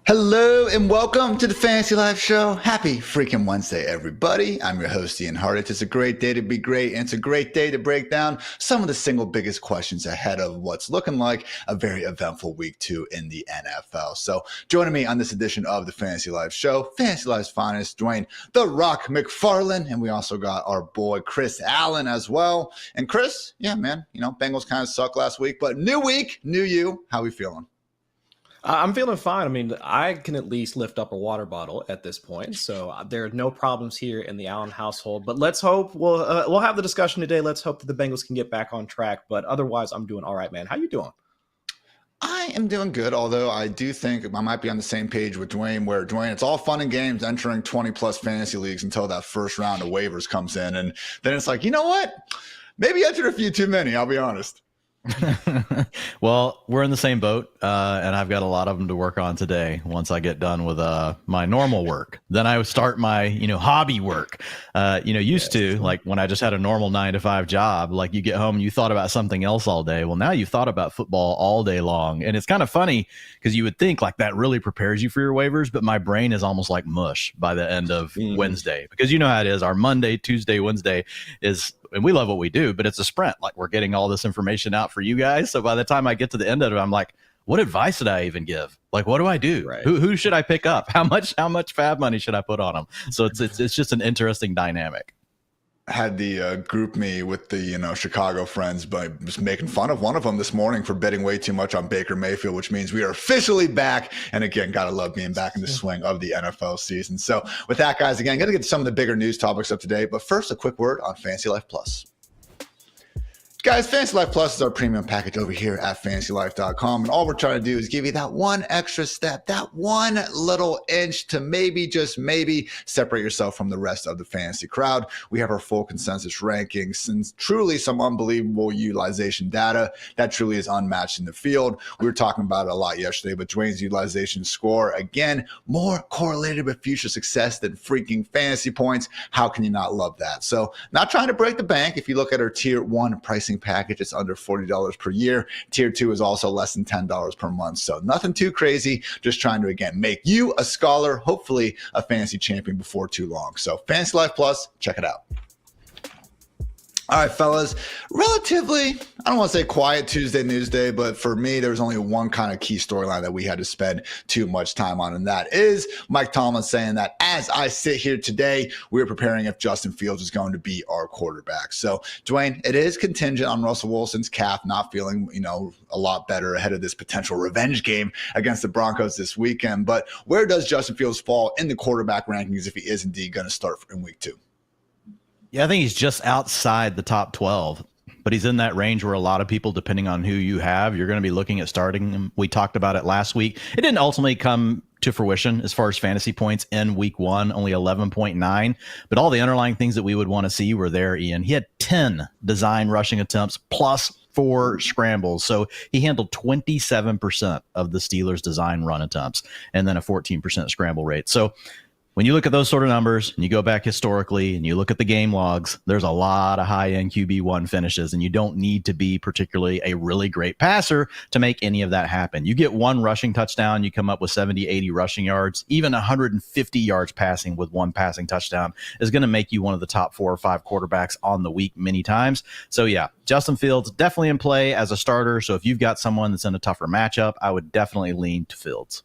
Hello and welcome to the Fantasy Life Show. Happy freaking Wednesday, everybody. I'm your host, Ian Hartitz. It's a great day to be great, and it's a great day to break down some of the single biggest questions ahead of what's looking like a very eventful week 2 in the NFL. So joining me on this edition of the Fantasy Life Show, Fantasy Life's finest, Dwain "The Rock" McFarland, and we also got our boy Chris Allen as well. And Chris, yeah, man, Bengals kind of sucked last week, but new week, new you. How we feeling? I'm feeling fine. I mean, I can at least lift up a water bottle at this point, so there are no problems here in the Allen household. But let's hope we'll have the discussion today. Let's hope that the Bengals can get back on track. But otherwise, I'm doing all right, man. How you doing? I am doing good, although I do think I might be on the same page with Dwain, where Dwain, it's all fun and games entering 20 plus fantasy leagues until that first round of waivers comes in, and then it's like, you know what? Maybe I entered a few too many. I'll be honest. Well, we're in the same boat, and I've got a lot of them to work on today. Once I get done with my normal work, then I would start my hobby work. Used to, like when I just had a normal 9-to-5 job, like you get home and you thought about something else all day. Well, now you've thought about football all day long, and it's kind of funny because you would think like that really prepares you for your waivers, but my brain is almost like mush by the end of Wednesday, because you know how it is. Our Monday, Tuesday, Wednesday is. And we love what we do, but it's a sprint. Like we're getting all this information out for you guys. So by the time I get to the end of it, I'm like, what advice did I even give? Like, what do I do? Right. Who should I pick up? How much fab money should I put on them? So it's just an interesting dynamic. Had the group me with the Chicago friends by just making fun of one of them this morning for betting way too much on Baker Mayfield, which means we are officially back. And again, gotta love being back in the swing of the NFL season. So with that, guys, again, gonna get to some of the bigger news topics of today. But first, a quick word on Fantasy Life Plus. Guys, Fantasy Life Plus is our premium package over here at FantasyLife.com. And all we're trying to do is give you that one extra step, that one little inch to maybe, just maybe, separate yourself from the rest of the fantasy crowd. We have our full consensus rankings and truly some unbelievable utilization data that truly is unmatched in the field. We were talking about it a lot yesterday, but Dwayne's utilization score, again, more correlated with future success than freaking fantasy points. How can you not love that? So not trying to break the bank. If you look at our tier 1 pricing package, it's under $40 per year. Tier 2 is also less than $10 per month. So nothing too crazy, just trying to, again, make you a scholar, hopefully a fantasy champion before too long. So Fantasy Life Plus, check it out. All right, fellas, relatively, I don't want to say quiet Tuesday news day, but for me, there was only one kind of key storyline that we had to spend too much time on, and that is Mike Tomlin saying that as I sit here today, we're preparing if Justin Fields is going to be our quarterback. So, Dwayne, it is contingent on Russell Wilson's calf not feeling, a lot better ahead of this potential revenge game against the Broncos this weekend. But where does Justin Fields fall in the quarterback rankings if he is indeed going to start in week 2? Yeah, I think he's just outside the top 12, but he's in that range where a lot of people, depending on who you have, you're going to be looking at starting him. We talked about it last week. It didn't ultimately come to fruition as far as fantasy points in week 1, only 11.9, but all the underlying things that we would want to see were there, Ian. He had 10 design rushing attempts plus 4 scrambles. So he handled 27% of the Steelers' design run attempts and then a 14% scramble rate. So when you look at those sort of numbers and you go back historically and you look at the game logs, there's a lot of high-end QB1 finishes, and you don't need to be particularly a really great passer to make any of that happen. You get one rushing touchdown, you come up with 70, 80 rushing yards, even 150 yards passing with one passing touchdown is going to make you one of the top 4 or 5 quarterbacks on the week many times. So yeah, Justin Fields definitely in play as a starter. So if you've got someone that's in a tougher matchup, I would definitely lean to Fields.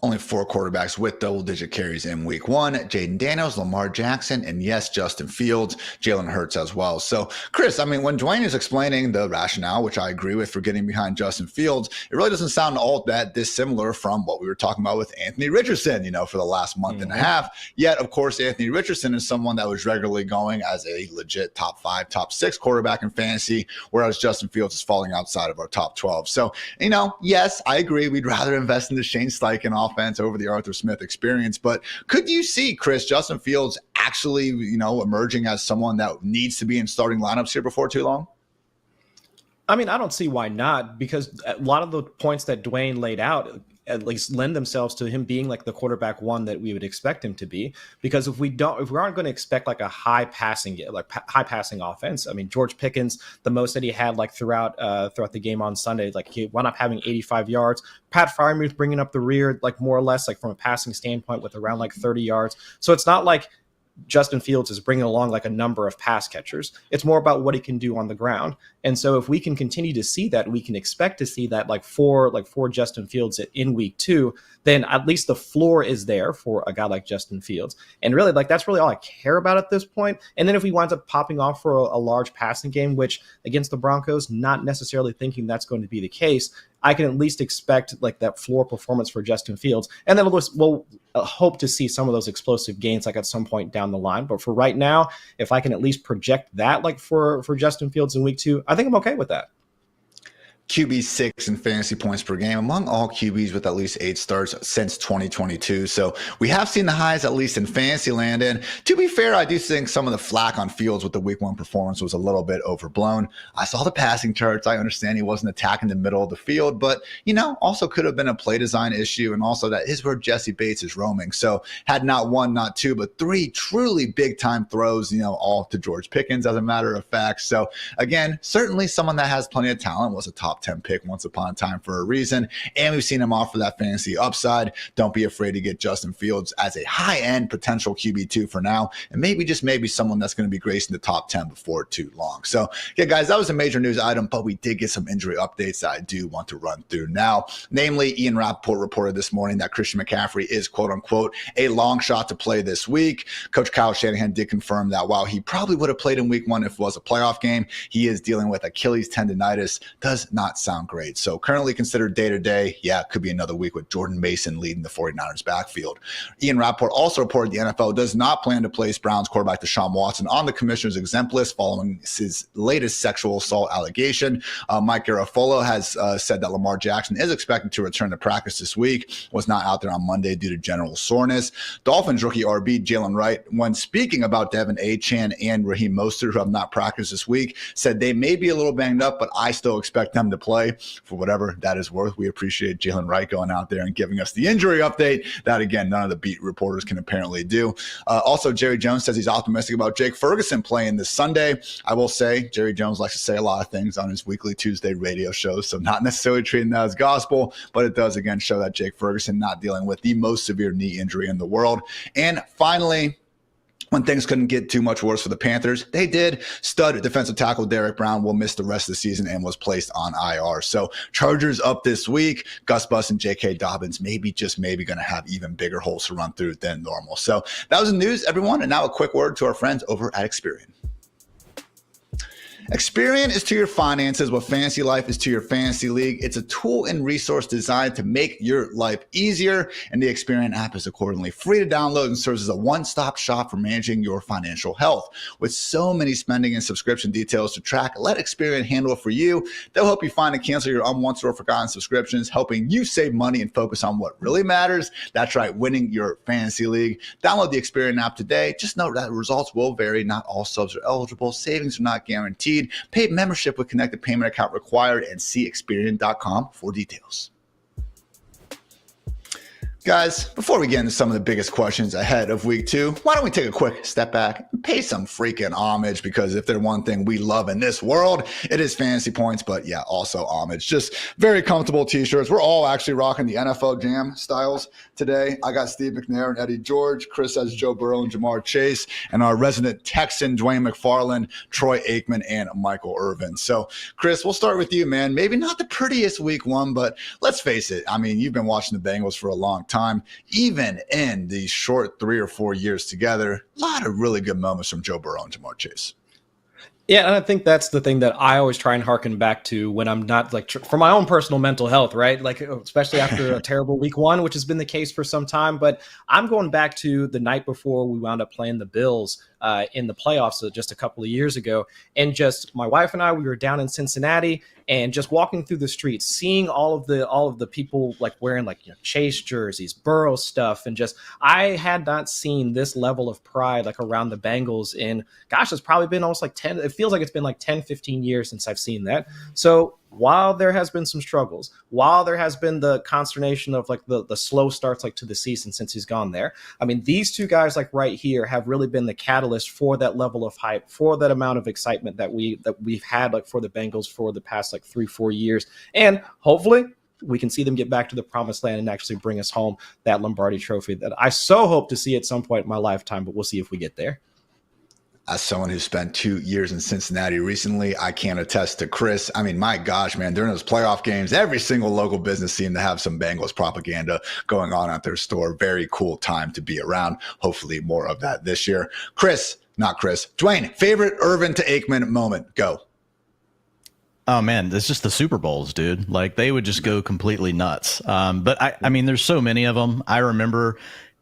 Only 4 quarterbacks with double-digit carries in week 1. Jaden Daniels, Lamar Jackson, and yes, Justin Fields, Jalen Hurts as well. So, Chris, I mean, when Dwayne is explaining the rationale, which I agree with for getting behind Justin Fields, it really doesn't sound all that dissimilar from what we were talking about with Anthony Richardson, for the last month and a half. Yet, of course, Anthony Richardson is someone that was regularly going as a legit top 5, top 6 quarterback in fantasy, whereas Justin Fields is falling outside of our top 12. So, yes, I agree. We'd rather invest in the Shane Steichen offense over the Arthur Smith experience. But could you see, Chris, Justin Fields actually, emerging as someone that needs to be in starting lineups here before too long? I mean, I don't see why not, because a lot of the points that Dwayne laid out, at least lend themselves to him being like the quarterback one that we would expect him to be. Because if we aren't going to expect like a high passing offense, I mean, George Pickens, the most that he had like throughout the game on Sunday, like he wound up having 85 yards. Pat Fryermuth bringing up the rear, like more or less like from a passing standpoint with around like 30 yards. So it's not like Justin Fields is bringing along like a number of pass catchers. It's more about what he can do on the ground. And so if we can continue to see that, we can expect to see that for Justin Fields in week 2, then at least the floor is there for a guy like Justin Fields. And really, like, that's really all I care about at this point. And then if he winds up popping off for a large passing game, which against the Broncos, not necessarily thinking that's going to be the case, I can at least expect like that floor performance for Justin Fields. And then we'll hope to see some of those explosive gains like at some point down the line. But for right now, if I can at least project that like for Justin Fields in week 2, I think I'm okay with that. QB 6 in fantasy points per game among all QBs with at least 8 starts since 2022. So we have seen the highs, at least in fantasy land. And to be fair, I do think some of the flack on Fields with the week 1 performance was a little bit overblown. I saw the passing charts. I understand he wasn't attacking the middle of the field, but, also could have been a play design issue. And also that is where Jesse Bates is roaming. So had not 1, not 2, but 3 truly big time throws, all to George Pickens as a matter of fact. So again, certainly someone that has plenty of talent, was a top 10 pick once upon a time for a reason, and we've seen him offer that fantasy upside. Don't be afraid to get Justin Fields as a high-end potential QB2 for now, and maybe someone that's going to be gracing the top 10 before too long. So yeah, guys, that was a major news item, but we did get some injury updates that I do want to run through now. Namely, Ian Rapoport reported this morning that Christian McCaffrey is quote-unquote a long shot to play this week. Coach Kyle Shanahan did confirm that while he probably would have played in week 1 if it was a playoff game, he is dealing with Achilles tendonitis. Does not sound great. So currently considered day-to-day, could be another week with Jordan Mason leading the 49ers backfield. Ian Rapoport also reported the NFL does not plan to place Browns quarterback Deshaun Watson on the commissioner's exempt list following his latest sexual assault allegation. Mike Garafolo has said that Lamar Jackson is expected to return to practice this week, was not out there on Monday due to general soreness. Dolphins rookie RB Jalen Wright, when speaking about Devin Achane and Raheem Mostert, who have not practiced this week, said they may be a little banged up, but I still expect them to play. For whatever that is worth, we appreciate Jalen Wright going out there and giving us the injury update that, again, none of the beat reporters can apparently do. Also, Jerry Jones says he's optimistic about Jake Ferguson playing this Sunday. I will say Jerry Jones likes to say a lot of things on his weekly Tuesday radio shows, so not necessarily treating that as gospel, but it does, again, show that Jake Ferguson not dealing with the most severe knee injury in the world. And finally, when things couldn't get too much worse for the Panthers, they did. Stud defensive tackle Derek Brown will miss the rest of the season and was placed on IR. So Chargers up this week. Gus Bus and J.K. Dobbins maybe going to have even bigger holes to run through than normal. So that was the news, everyone. And now a quick word to our friends over at Experian. Experian is to your finances what FantasyLife is to your fantasy league. It's a tool and resource designed to make your life easier, and the Experian app is accordingly free to download and serves as a one-stop shop for managing your financial health. With so many spending and subscription details to track, let Experian handle it for you. They'll help you find and cancel your unwanted or forgotten subscriptions, helping you save money and focus on what really matters. That's right, winning your fantasy league. Download the Experian app today. Just note that results will vary. Not all subs are eligible. Savings are not guaranteed. Paid membership with connected payment account required, and see Experian.com for details. Guys, before we get into some of the biggest questions ahead of week 2, why don't we take a quick step back and pay some freaking homage, because if there's one thing we love in this world, it is fantasy points, but also homage. Just very comfortable t-shirts. We're all actually rocking the NFL Jam styles today. I got Steve McNair and Eddie George. Chris has Joe Burrow and Jamar Chase, and our resident Texan, Dwain McFarland, Troy Aikman, and Michael Irvin. So, Chris, we'll start with you, man. Maybe not the prettiest week 1, but let's face it. I mean, you've been watching the Bengals for a long time. Even in these short 3 or 4 years together, a lot of really good moments from Joe Burrow and Jamar Chase. Yeah, and I think that's the thing that I always try and harken back to when I'm not for my own personal mental health, right? Like, especially after a terrible week 1, which has been the case for some time. But I'm going back to the night before we wound up playing the Bills in the playoffs just a couple of years ago. And just my wife and I, we were down in Cincinnati and just walking through the streets, seeing all of the people like wearing Chase jerseys, Burrow stuff. And just, I had not seen this level of pride like around the Bengals in, gosh, it's probably been almost like 10, feels like it's been like 10, 15 years since I've seen that. So while there has been some struggles, while there has been the consternation of like the slow starts like to the season since he's gone there, I mean, these two guys like right here have really been the catalyst for that level of hype, for that amount of excitement that we've had like for the Bengals for the past like 3-4 years. And hopefully we can see them get back to the promised land and actually bring us home that Lombardi trophy that I so hope to see at some point in my lifetime, but we'll see if we get there. As someone who spent 2 years in Cincinnati recently, I can attest to Chris. I mean, my gosh, man, during those playoff games, every single local business seemed to have some Bengals propaganda going on at their store. Very cool time to be around. Hopefully more of that this year. Dwain, favorite Irvin to Aikman moment. Go. Oh man, it's just the Super Bowls, dude. Like they would just go completely nuts. But I mean, there's so many of them. I remember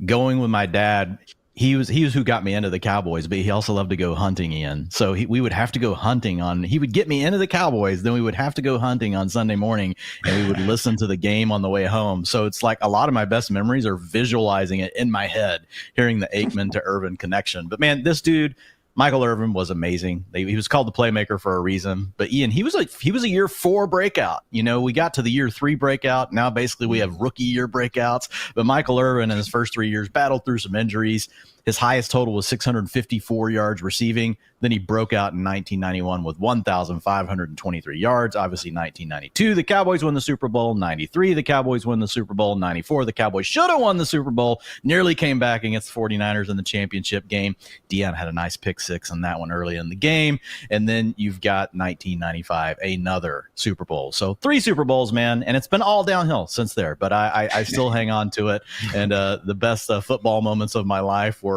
going with my dad. He was who got me into the Cowboys, but he also loved to go hunting, Ian. So we would have to go hunting he would get me into the Cowboys. Then we would have to go hunting on Sunday morning and we would listen to the game on the way home. So it's like a lot of my best memories are visualizing it in my head, hearing the Aikman to Irvin connection. But man, this dude, Michael Irvin, was amazing. He was called the playmaker for a reason. But Ian, he was a year 4 breakout. You know, we got to the year 3 breakout. Now basically we have rookie year breakouts. But Michael Irvin in his first 3 years battled through some injuries. His highest total was 654 yards receiving. Then he broke out in 1991 with 1,523 yards. Obviously, 1992, the Cowboys won the Super Bowl. 93, the Cowboys won the Super Bowl. 94, the Cowboys should have won the Super Bowl. Nearly came back against the 49ers in the championship game. Deion had a nice pick six on that one early in the game. And then you've got 1995, another Super Bowl. So 3 Super Bowls, man. And it's been all downhill since there. But I still hang on to it. And the best football moments of my life were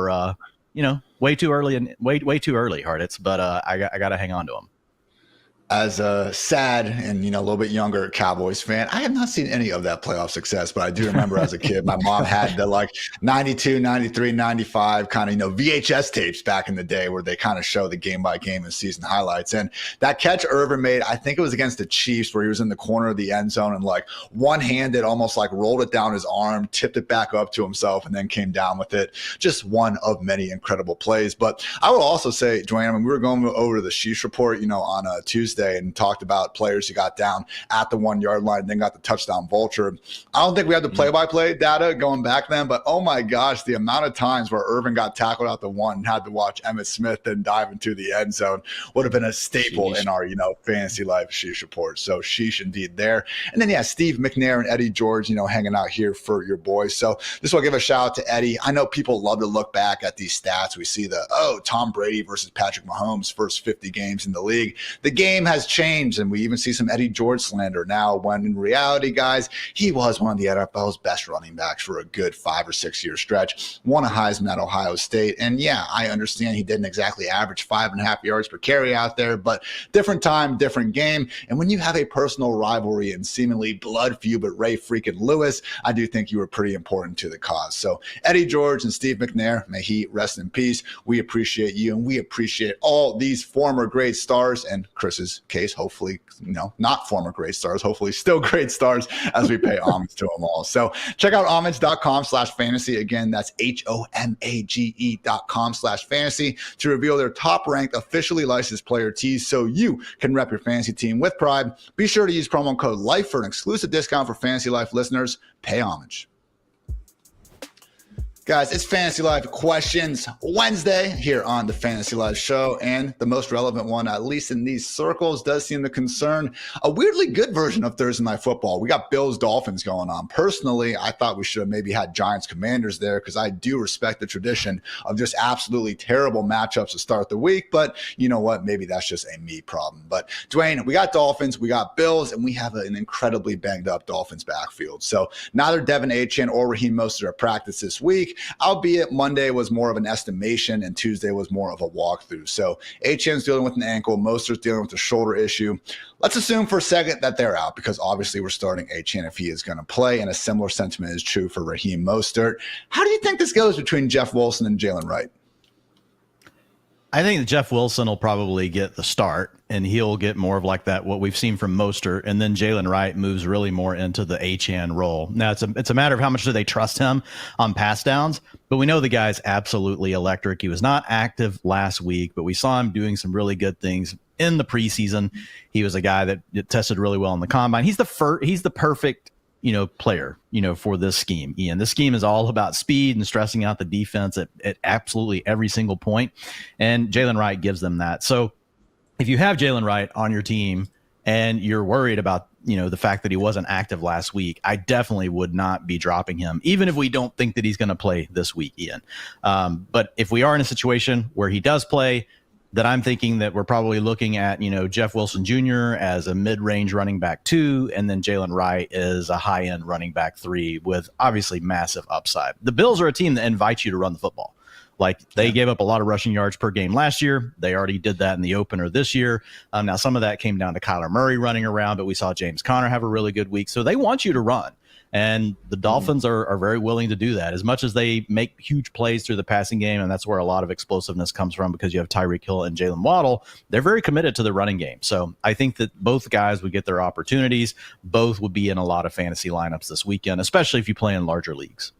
way too early, Hartitz, but I got to hang on to them. As a sad and, a little bit younger Cowboys fan, I have not seen any of that playoff success, but I do remember as a kid, my mom had the 92, 93, 95 kind of, VHS tapes back in the day where they kind of show the game by game and season highlights. And that catch Irvin made, I think it was against the Chiefs where he was in the corner of the end zone and one-handed, almost rolled it down his arm, tipped it back up to himself and then came down with it. Just one of many incredible plays. But I would also say, Dwayne, we were going over to the Chiefs report, on a Tuesday and talked about players who got down at the 1 yard line and then got the touchdown vulture. I don't think we have the play-by-play data going back then, but oh my gosh, the amount of times where Irvin got tackled out the 1 and had to watch Emmitt Smith then dive into the end zone would have been a staple in our, fantasy life Sheesh report. So sheesh indeed there. And then, Steve McNair and Eddie George, hanging out here for your boys. So this will give a shout out to Eddie. I know people love to look back at these stats. We see Tom Brady versus Patrick Mahomes first 50 games in the league. The game has changed, and we even see some Eddie George slander now, when in reality, guys, he was one of the NFL's best running backs for a good 5 or 6 year stretch, won a Heisman at Ohio State. And I understand he didn't exactly average 5.5 yards per carry out there, but different time, different game. And when you have a personal rivalry and seemingly blood feud with Ray freaking Lewis, I do think you were pretty important to the cause. So Eddie George and Steve McNair, may he rest in peace. We appreciate you, and we appreciate all these former great stars, and Chris's case, hopefully, not former great stars, hopefully still great stars, as we pay homage to them all. So check out homage.com/fantasy. Again, that's HOMAGE.com/fantasy to reveal their top ranked officially licensed player tees so you can rep your fantasy team with pride. Be sure to use promo code LIFE for an exclusive discount for Fantasy Life listeners. Pay homage. Guys, it's Fantasy Life Questions Wednesday here on the Fantasy Life Show, and the most relevant one, at least in these circles, does seem to concern a weirdly good version of Thursday Night Football. We got Bills Dolphins going on. Personally, I thought we should have maybe had Giants Commanders there because I do respect the tradition of just absolutely terrible matchups to start the week, but you know what? Maybe that's just a me problem. But Dwayne, we got Dolphins, we got Bills, and we have an incredibly banged up Dolphins backfield. So neither Devin Achane or Raheem Mostert are practice this week, albeit Monday was more of an estimation and Tuesday was more of a walkthrough. So Achane's dealing with an ankle, Mostert's dealing with a shoulder issue. Let's assume for a second that they're out, because obviously we're starting Achane if he is going to play, and a similar sentiment is true for Raheem Mostert. How do you think this goes between Jeff Wilson and Jalen Wright? I think that Jeff Wilson will probably get the start, and he'll get more of like that, what we've seen from Mostert, and then Jalen Wright moves really more into the Achane role. Now, it's a matter of how much do they trust him on pass downs, but we know the guy's absolutely electric. He was not active last week, but we saw him doing some really good things in the preseason. He was a guy that tested really well in the combine. He's the perfect player, for this scheme, Ian. This scheme is all about speed and stressing out the defense at absolutely every single point. And Jalen Wright gives them that. So if you have Jalen Wright on your team and you're worried about, the fact that he wasn't active last week, I definitely would not be dropping him, even if we don't think that he's going to play this week, Ian. But if we are in a situation where he does play, that I'm thinking that we're probably looking at, Jeff Wilson Jr. as a mid-range running back 2, and then Jalen Wright is a high-end running back 3 with obviously massive upside. The Bills are a team that invites you to run the football. Like, they gave up a lot of rushing yards per game last year. They already did that in the opener this year. Now, some of that came down to Kyler Murray running around, but we saw James Conner have a really good week. So they want you to run. And the Dolphins are very willing to do that, as much as they make huge plays through the passing game. And that's where a lot of explosiveness comes from, because you have Tyreek Hill and Jalen Waddle. They're very committed to the running game. So I think that both guys would get their opportunities. Both would be in a lot of fantasy lineups this weekend, especially if you play in larger leagues.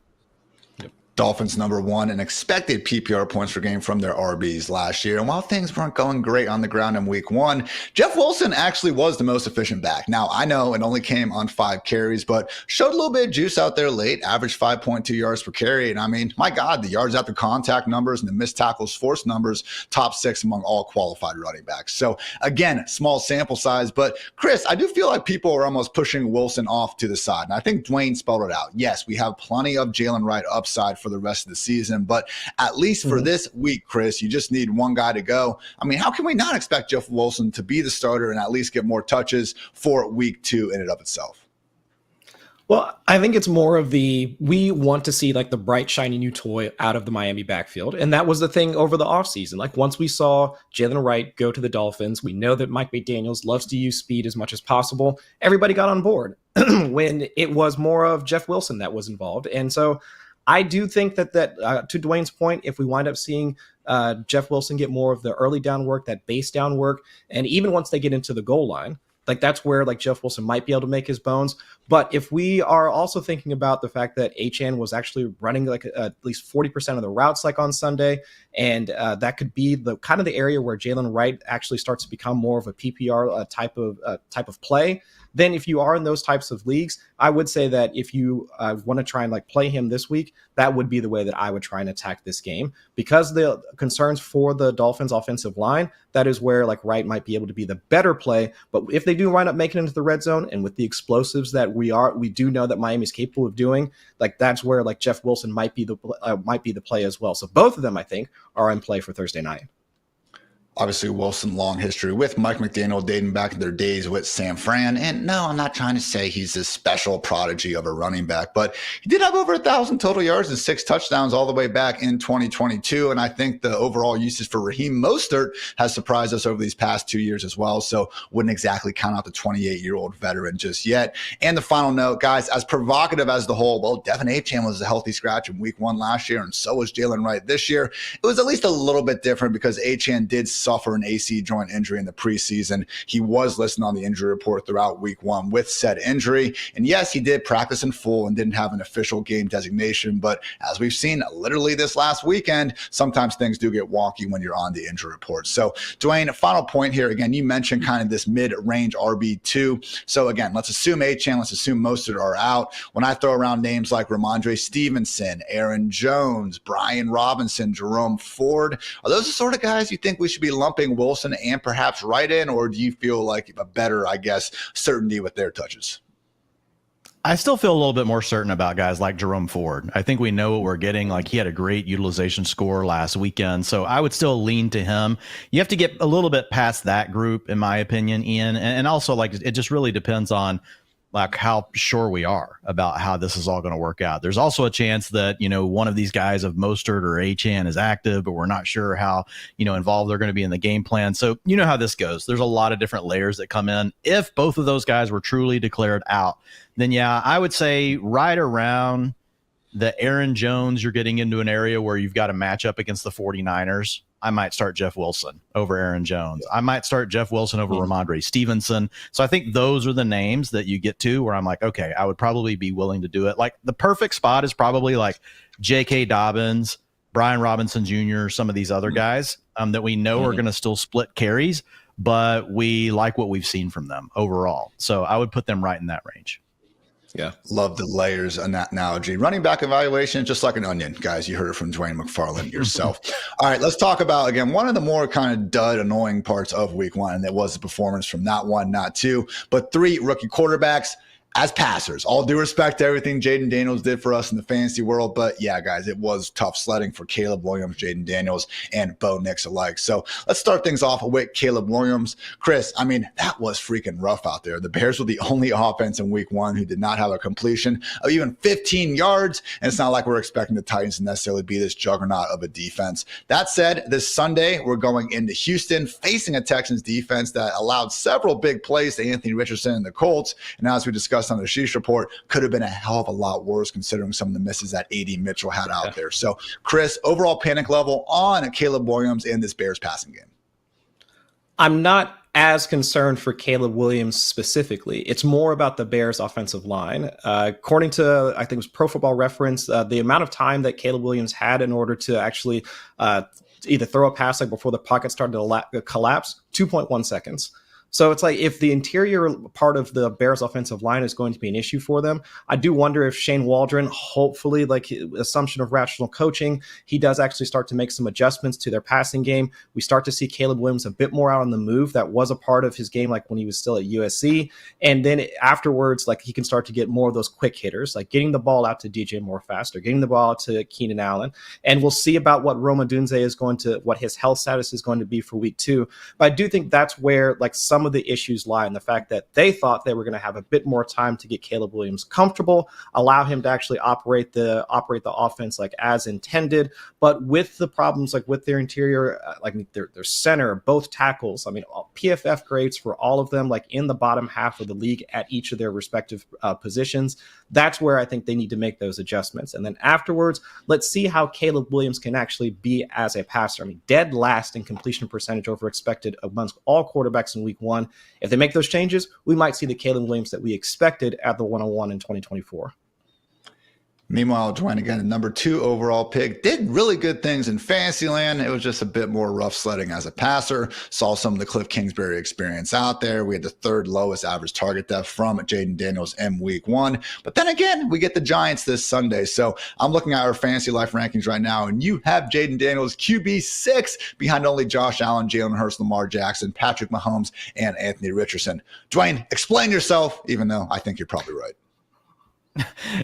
Dolphins #1 in expected PPR points per game from their RBs last year. And while things weren't going great on the ground in week 1, Jeff Wilson actually was the most efficient back. Now, I know it only came on 5 carries, but showed a little bit of juice out there late, averaged 5.2 yards per carry. And I mean, my God, the yards after contact numbers and the missed tackles forced numbers, top 6 among all qualified running backs. So again, small sample size, but Chris, I do feel like people are almost pushing Wilson off to the side. And I think Dwayne spelled it out. Yes, we have plenty of Jalen Wright upside for the rest of the season, but at least for this week, Chris, you just need one guy to go. I mean, how can we not expect Jeff Wilson to be the starter and at least get more touches for week 2 in and of itself? Well, I think it's more of we want to see like the bright, shiny new toy out of the Miami backfield. And that was the thing over the offseason. Like, once we saw Jalen Wright go to the Dolphins, we know that Mike McDaniels loves to use speed as much as possible. Everybody got on board when it was more of Jeff Wilson that was involved. And so I do think that to Dwayne's point, if we wind up seeing Jeff Wilson get more of the early down work, that base down work, and even once they get into the goal line, like, that's where like Jeff Wilson might be able to make his bones. But if we are also thinking about the fact that Achane was actually running like at least 40% of the routes like on Sunday, and that could be the kind of the area where Jalen Wright actually starts to become more of a PPR type of play, then if you are in those types of leagues, I would say that if you want to try and like play him this week, that would be the way that I would try and attack this game. Because the concerns for the Dolphins offensive line, that is where like Wright might be able to be the better play. But if they do wind up making it into the red zone, and with the explosives that we do know that Miami's capable of doing, like, that's where like Jeff Wilson might be the play as well. So both of them, I think, are in play for Thursday night. Obviously, Wilson, long history with Mike McDaniel dating back to their days with San Fran. And no, I'm not trying to say he's this special prodigy of a running back, but he did have over 1,000 total yards and 6 touchdowns all the way back in 2022. And I think the overall usage for Raheem Mostert has surprised us over these past 2 years as well. So wouldn't exactly count out the 28-year-old veteran just yet. And the final note, guys, as provocative as the whole, well, Devin Achane was a healthy scratch in week 1 last year, and so was Jalen Wright this year. It was at least a little bit different because Achane did suffer an AC joint injury in the preseason. He was listed on the injury report throughout week 1 with said injury. And yes, he did practice in full and didn't have an official game designation. But as we've seen literally this last weekend, sometimes things do get wonky when you're on the injury report. So Dwayne, final point here. Again, you mentioned kind of this mid-range RB2. So again, let's assume Achane, let's assume Mostert are out. When I throw around names like Ramondre Stevenson, Aaron Jones, Brian Robinson, Jerome Ford, are those the sort of guys you think we should be lumping Wilson and perhaps Wright in, or do you feel like a better, I guess, certainty with their touches? I still feel a little bit more certain about guys like Jerome Ford. I think we know what we're getting. Like, he had a great utilization score last weekend, so I would still lean to him. You have to get a little bit past that group, in my opinion, Ian. And also, like, it just really depends on like how sure we are about how this is all going to work out. There's also a chance that, one of these guys of Mostert or Achane is active, but we're not sure how, involved they're going to be in the game plan. So you know how this goes. There's a lot of different layers that come in. If both of those guys were truly declared out, then yeah, I would say right around the Aaron Jones, you're getting into an area where you've got a matchup against the 49ers. I might start Jeff Wilson over Aaron Jones. I might start Jeff Wilson over Ramondre Stevenson. So I think those are the names that you get to where I'm like, okay, I would probably be willing to do it. Like the perfect spot is probably like J.K. Dobbins, Brian Robinson Jr., some of these other guys that we know are going to still split carries, but we like what we've seen from them overall. So I would put them right in that range. Yeah. Love the layers on that analogy. Running back evaluation, just like an onion, guys. You heard it from Dwain McFarland yourself. All right, let's talk about, again, one of the more kind of dud annoying parts of week one, and that was the performance from not one, not two, but three rookie quarterbacks as passers. All due respect to everything Jaden Daniels did for us in the fantasy world. But yeah, guys, it was tough sledding for Caleb Williams, Jaden Daniels, and Bo Nix alike. So let's start things off with Caleb Williams. Chris, I mean, that was freaking rough out there. The Bears were the only offense in week one who did not have a completion of even 15 yards. And it's not like we're expecting the Titans to necessarily be this juggernaut of a defense. That said, this Sunday, we're going into Houston facing a Texans defense that allowed several big plays to Anthony Richardson and the Colts. And as we discussed on the Sheesh Report, could have been a hell of a lot worse considering some of the misses that A.D. Mitchell had out there. So, Chris, overall panic level on Caleb Williams in this Bears passing game? I'm not as concerned for Caleb Williams specifically. It's more about the Bears offensive line. According to, I think it was Pro Football Reference, the amount of time that Caleb Williams had in order to actually either throw a pass like before the pocket started to collapse, 2.1 seconds. So it's like if the interior part of the Bears offensive line is going to be an issue for them, I do wonder if Shane Waldron, hopefully, like assumption of rational coaching, he does actually start to make some adjustments to their passing game. We start to see Caleb Williams a bit more out on the move. That was a part of his game, like when he was still at USC. And then afterwards, like he can start to get more of those quick hitters, like getting the ball out to DJ Moore faster, getting the ball out to Keenan Allen. And we'll see about what Roma Dunze is going to, what his health status is going to be for week two. But I do think that's where like some of the issues lie in the fact that they thought they were going to have a bit more time to get Caleb Williams comfortable, allow him to actually operate the offense like as intended. But with the problems like with their interior, like their center, both tackles, I mean, PFF grades for all of them, like in the bottom half of the league at each of their respective positions. That's where I think they need to make those adjustments. And then afterwards, let's see how Caleb Williams can actually be as a passer. I mean, dead last in completion percentage over expected amongst all quarterbacks in week one. If they make those changes, we might see the Caleb Williams that we expected at the 101 in 2024. Meanwhile, Dwain, again, the number 2 overall pick, did really good things in Fantasyland. It was just a bit more rough sledding as a passer. Saw some of the Cliff Kingsbury experience out there. We had the 3rd lowest average target depth from Jaden Daniels in week 1. But then again, we get the Giants this Sunday. So I'm looking at our FantasyLife rankings right now, and you have Jaden Daniels QB 6 behind only Josh Allen, Jalen Hurts, Lamar Jackson, Patrick Mahomes, and Anthony Richardson. Dwain, explain yourself, even though I think you're probably right.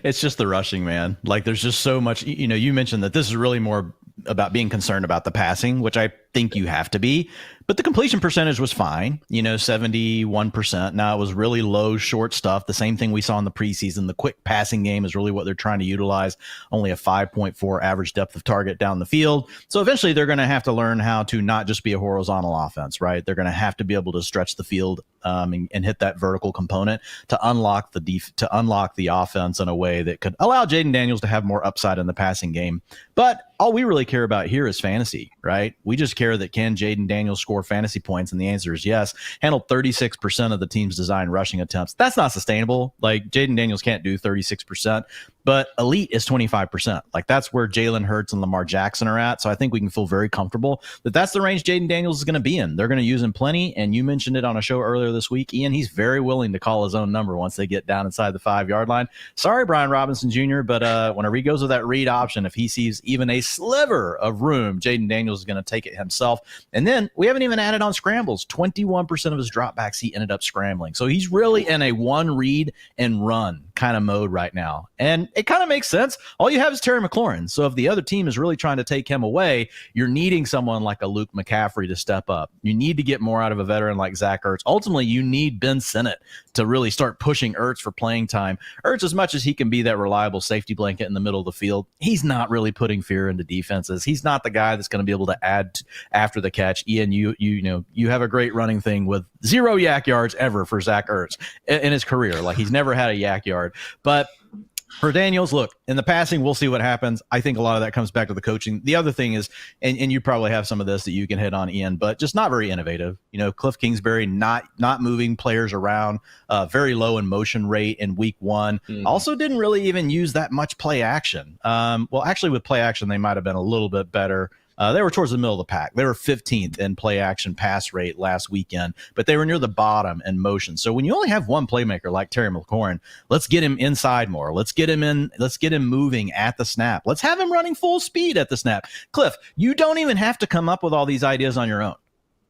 It's just the rushing, man. Like there's just so much, you mentioned that this is really more about being concerned about the passing, which I think you have to be, but the completion percentage was fine, 71%. Now it was really low, short stuff. The same thing we saw in the preseason. The quick passing game is really what they're trying to utilize. Only a 5.4 average depth of target down the field. So eventually they're going to have to learn how to not just be a horizontal offense, right? They're going to have to be able to stretch the field and hit that vertical component to unlock the offense in a way that could allow Jaden Daniels to have more upside in the passing game. But all we really care about here is fantasy, right? We just care that can Jaden Daniels score fantasy points? And the answer is yes. Handled 36% of the team's design rushing attempts. That's not sustainable. Like Jaden Daniels can't do 36%, but elite is 25%. Like that's where Jalen Hurts and Lamar Jackson are at. So I think we can feel very comfortable that that's the range Jaden Daniels is going to be in. They're going to use him plenty. And you mentioned it on a show earlier this week, Ian, he's very willing to call his own number once they get down inside the 5-yard line. Sorry, Brian Robinson Jr., but whenever he goes with that read option, if he sees even a sliver of room, Jaden Daniels is going to take it himself. And then we haven't even added on scrambles. 21% of his dropbacks, he ended up scrambling. So he's really in a one read and run kind of mode right now. And it kind of makes sense. All you have is Terry McLaurin. So if the other team is really trying to take him away, you're needing someone like a Luke McCaffrey to step up. You need to get more out of a veteran like Zach Ertz. Ultimately, you need Ben Sinnott to really start pushing Ertz for playing time. Ertz, as much as he can be that reliable safety blanket in the middle of the field, he's not really putting fear into defenses. He's not the guy that's going to be able to add after the catch. Ian, you have a great running thing with 0 yak yards ever for Zach Ertz in his career. Like he's never had a yak yard. But For Daniels, look, in the passing, we'll see what happens. I think a lot of that comes back to the coaching. The other thing is, and you probably have some of this that you can hit on, Ian, but just not very innovative. Cliff Kingsbury not moving players around, very low in motion rate in week one. Also didn't really even use that much play action. Well, actually with play action, they might have been a little bit better. They were towards the middle of the pack. They were 15th in play action pass rate last weekend, but they were near the bottom in motion. So when you only have one playmaker like Terry McLaurin, let's get him inside more. Let's get him in. Let's get him moving at the snap. Let's have him running full speed at the snap. Cliff, you don't even have to come up with all these ideas on your own.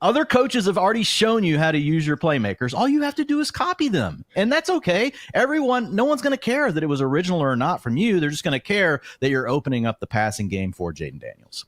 Other coaches have already shown you how to use your playmakers. All you have to do is copy them. And that's okay. No one's going to care that it was original or not from you. They're just going to care that you're opening up the passing game for Jaden Daniels.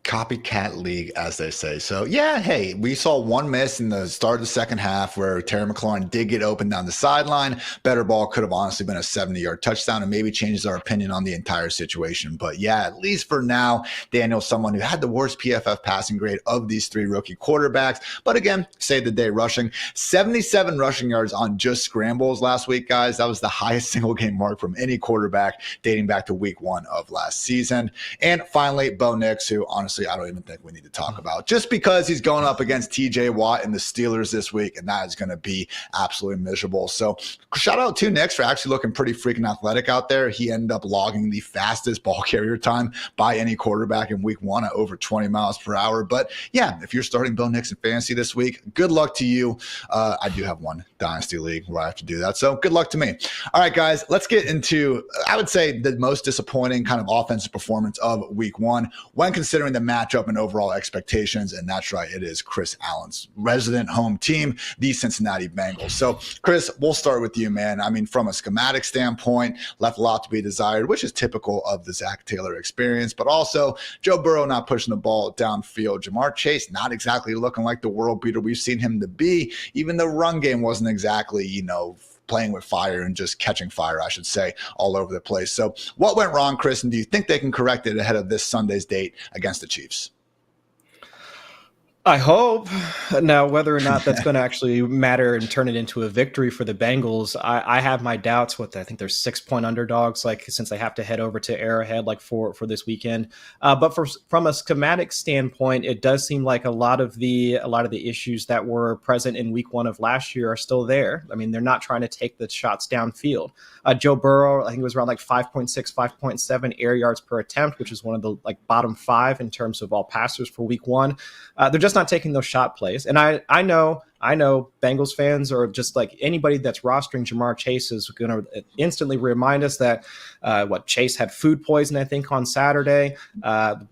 Copycat league, as they say. So yeah, hey, we saw one miss in the start of the second half where Terry McLaurin did get open down the sideline. Better ball could have honestly been a 70-yard touchdown and maybe changes our opinion on the entire situation. But yeah, at least for now, Daniel's someone who had the worst PFF passing grade of these three rookie quarterbacks. But again, saved the day rushing. 77 rushing yards on just scrambles last week, guys. That was the highest single game mark from any quarterback dating back to week one of last season. And finally, Bo Nix, who honestly I don't even think we need to talk about, just because he's going up against TJ Watt and the Steelers this week, and that is going to be absolutely miserable. So shout out to Nix for actually looking pretty freaking athletic out there. He ended up logging the fastest ball carrier time by any quarterback in week one at over 20 miles per hour. But yeah, if you're starting Bo Nix in fantasy this week, good luck to you. I do have one dynasty league where I have to do that, so good luck to me. All right, guys, let's get into, I would say, the most disappointing kind of offensive performance of week one when considering the matchup and overall expectations. And that's right, it is Chris Allen's resident home team, the Cincinnati Bengals. So Chris, we'll start with you, man. I mean, from a schematic standpoint, left a lot to be desired, which is typical of the Zach Taylor experience, but also Joe Burrow not pushing the ball downfield. Jamar Chase not exactly looking like the world beater we've seen him to be. Even the run game wasn't exactly, playing with fire and just catching fire, I should say, all over the place. So what went wrong, Chris, and do you think they can correct it ahead of this Sunday's date against the Chiefs? I hope. Now, whether or not that's going to actually matter and turn it into a victory for the Bengals, I have my doubts with that. I think they're 6-point underdogs, since they have to head over to Arrowhead, for this weekend. But from a schematic standpoint, it does seem like a lot of the issues that were present in week one of last year are still there. I mean, they're not trying to take the shots downfield. Joe Burrow, I think it was around 5.6, 5.7 air yards per attempt, which is one of the bottom five in terms of all passers for week one. They're just not taking those shot plays. And I know Bengals fans, or just anybody that's rostering Jamar Chase, is going to instantly remind us that Chase had food poison, I think, on Saturday.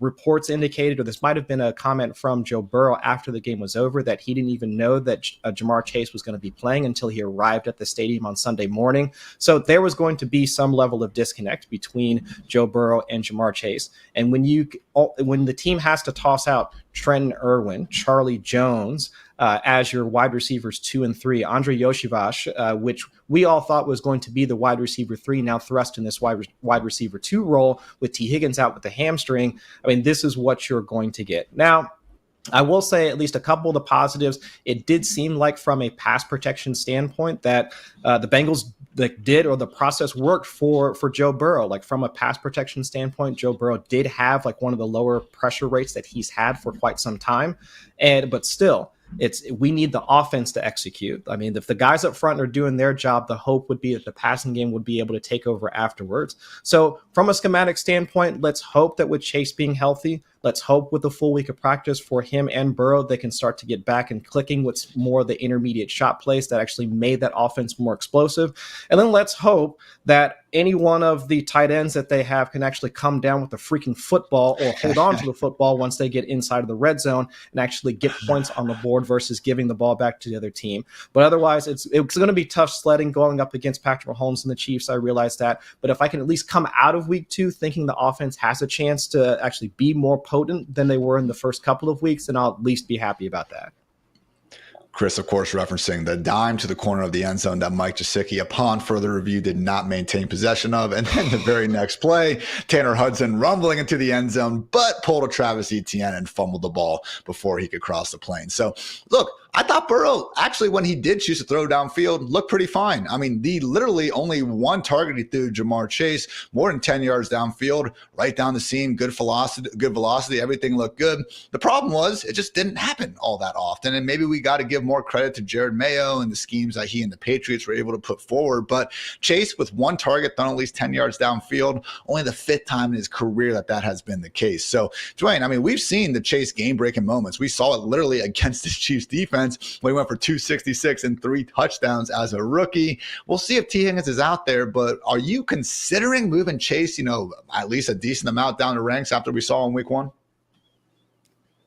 Reports indicated, or this might have been a comment from Joe Burrow after the game was over, that he didn't even know that Jamar Chase was going to be playing until he arrived at the stadium on Sunday morning. So there was going to be some level of disconnect between Joe Burrow and Jamar Chase. And when the team has to toss out Trenton Irwin, Charlie Jones, as your wide receivers 2 and 3, Andre Yoshivas, which we all thought was going to be the wide receiver 3, now thrust in this wide receiver 2 role with T. Higgins out with the hamstring. I mean, this is what you're going to get. Now, I will say at least a couple of the positives. It did seem like from a pass protection standpoint that the Bengals the process worked for Joe Burrow. From a pass protection standpoint, Joe Burrow did have one of the lower pressure rates that he's had for quite some time. But still, we need the offense to execute. I mean, if the guys up front are doing their job, the hope would be that the passing game would be able to take over afterwards. So from a schematic standpoint, let's hope that with Chase being healthy, let's hope with a full week of practice for him and Burrow, they can start to get back and clicking what's more the intermediate shot plays that actually made that offense more explosive. And then let's hope that any one of the tight ends that they have can actually come down with the freaking football or hold on to the football once they get inside of the red zone and actually get points on the board versus giving the ball back to the other team. But otherwise, it's going to be tough sledding going up against Patrick Mahomes and the Chiefs. I realize that. But if I can at least come out of week 2 thinking the offense has a chance to actually be more potent than they were in the first couple of weeks, then I'll at least be happy about that. Chris, of course, referencing the dime to the corner of the end zone that Mike Gesicki, upon further review, did not maintain possession of. And then the very next play, Tanner Hudson rumbling into the end zone, but pulled a Travis Etienne and fumbled the ball before he could cross the plane. So, look, I thought Burrow, actually, when he did choose to throw downfield, looked pretty fine. I mean, the literally only one target he threw, Jamar Chase, more than 10 yards downfield, right down the seam, good velocity, everything looked good. The problem was it just didn't happen all that often. And maybe we got to give more credit to Jared Mayo and the schemes that he and the Patriots were able to put forward. But Chase, with one target thrown at least 10 yards downfield, only the 5th time in his career that has been the case. So, Dwayne, I mean, we've seen the Chase game-breaking moments. We saw it literally against the Chiefs defense when he went for 266 and 3 touchdowns as a rookie. We'll see if T. Higgins is out there, but are you considering moving Chase, at least a decent amount down the ranks after we saw in week 1?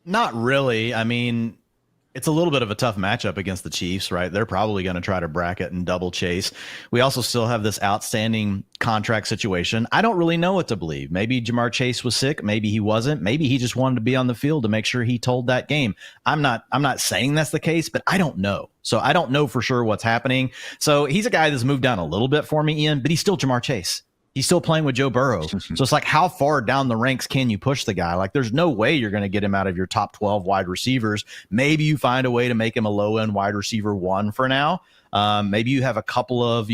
Not really. I mean, it's a little bit of a tough matchup against the Chiefs, right? They're probably going to try to bracket and double Chase. We also still have this outstanding contract situation. I don't really know what to believe. Maybe Jamar Chase was sick. Maybe he wasn't. Maybe he just wanted to be on the field to make sure he told that game. I'm not saying that's the case, but I don't know. So I don't know for sure what's happening. So he's a guy that's moved down a little bit for me, Ian, but he's still Jamar Chase. He's still playing with Joe Burrow. So it's like, how far down the ranks can you push the guy? Like, there's no way you're going to get him out of your top 12 wide receivers. Maybe you find a way to make him a low-end wide receiver 1 for now. Maybe you have a couple of,